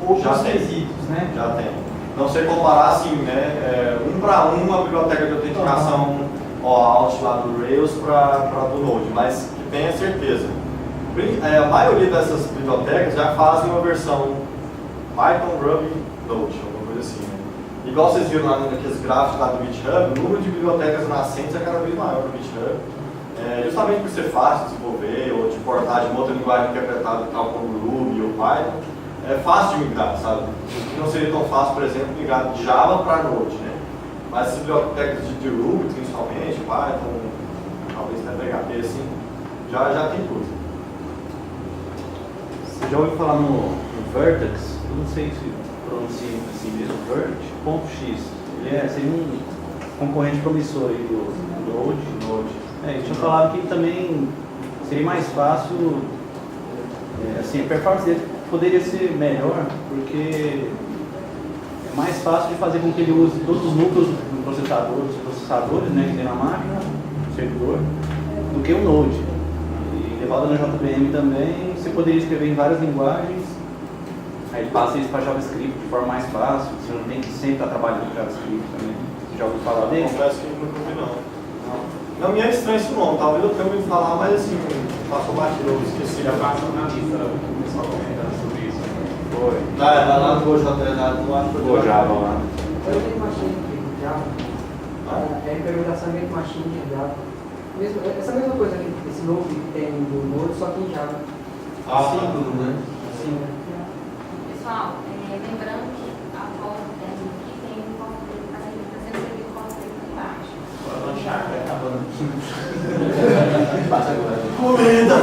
outros quesitos, né? Já tem. Não sei comparar assim, né? Um para um a biblioteca de autenticação OAuth lá do Rails para do Node, mas que tenha certeza. A maioria dessas bibliotecas já fazem uma versão Python, Ruby, Node, alguma coisa assim, né? Igual vocês viram lá naqueles gráficos lá do GitHub, o número de bibliotecas nascentes é cada vez maior no GitHub. Justamente por ser fácil de desenvolver ou de portar de uma outra linguagem interpretada tal como Ruby ou Python, é fácil de migrar, sabe? Não seria tão fácil, por exemplo, migrar de Java para Node, né? Mas as bibliotecas de Ruby, principalmente, Python, talvez até PHP, assim, já tem tudo. Você já ouviu falar no Vertex? Eu não sei se pronuncia assim mesmo, Vertex.x. Ele seria um concorrente promissor aí do Node. Eles tinham falado que também seria mais fácil, assim, a performance dele poderia ser melhor, porque é mais fácil de fazer com que ele use todos os núcleos dos processadores, né, que tem na máquina, no servidor, do que o Node. E levado no JVM também, você poderia escrever em várias linguagens, aí ele passa isso para JavaScript de forma mais fácil, você não tem que sempre estar trabalhando com JavaScript também. Você já ouviu falar dele? Confesso que nunca ouvi, não. Não me é estranho esse nome, talvez eu tenha ouvido falar, mas assim, passou batido, eu esqueci. Já passou na lista o pessoal comentando sobre isso. Foi. Vai lá no GoJavaScript, não acho que O Java lá. Eu tenho machine aqui, Java. É implementação de machine de Java. Essa mesma coisa aqui, esse novo que tem do Node, só que em Java. símbolo, né? Sim. Pessoal, lembrando que a foto aqui tem um copo dele, mas ele está sendo servido com copo dele embaixo. Bora lanchar, vai acabando aqui. Passa agora. Comida!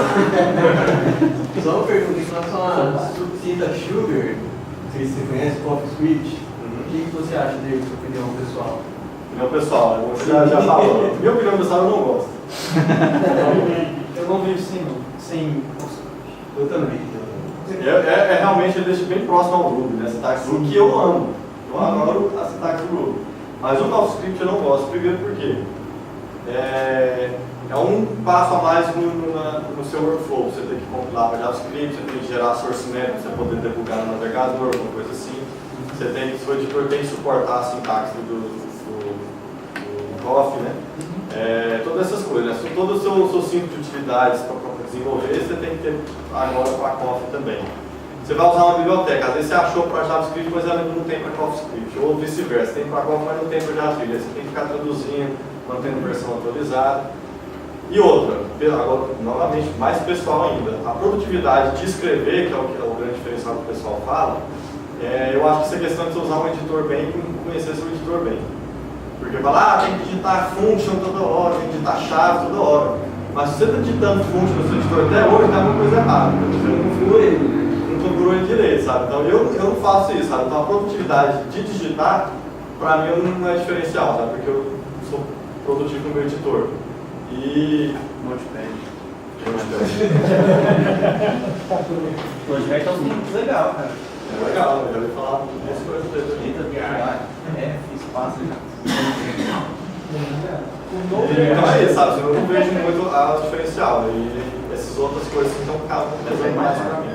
Só uma pergunta em relação a Succinta Sugar, não sei se você conhece, CoffeeScript. O que você acha dele, sua opinião pessoal? Meu pessoal, você já falou. Minha opinião pessoal eu não gosto. Eu não vivo sem Eu também. Realmente ele deixa bem próximo ao Ruby, né? A sintaxe do Ruby que eu amo. Eu adoro a sintaxe do Ruby. Mas o CoffeeScript eu não gosto. Primeiro porque é um passo a mais no seu workflow. Você tem que compilar para JavaScript, você tem que gerar source map para você poder debugar no navegador, alguma coisa assim. Você tem que, seu editor tem que suportar a sintaxe do Coffee, né? Todas essas coisas, né? Todo o seu ciclo de utilidades para desenvolver, você tem que ter agora para a Coffee também. Você vai usar uma biblioteca, às vezes você achou para JavaScript, mas ela não tem para CoffeeScript, ou vice-versa, tem para Coffee, mas não tem para JavaScript. Aí você tem que ficar traduzindo, mantendo versão atualizada. E outra, agora, novamente, mais pessoal ainda, a produtividade de escrever, que é o grande diferencial que o pessoal fala, eu acho que essa questão de você usar um editor bem e conhecer seu editor bem. Porque fala, tem que digitar function toda hora, tem que digitar chave toda hora. Mas se você está digitando function no seu editor até hoje, tem alguma coisa errada. Você não configurou ele direito, sabe? Então eu não faço isso, sabe? Então a produtividade de digitar, para mim, não é diferencial, sabe? Porque eu sou produtivo no meu editor. E... Notepad. Notepad é um simples legal, cara. É legal, eu já ouvi falar desse coisa dele. Fiz fácil já. Então é isso, sabe? Eu não vejo muito a diferencial. E essas outras coisas que estão pesando mais para mim.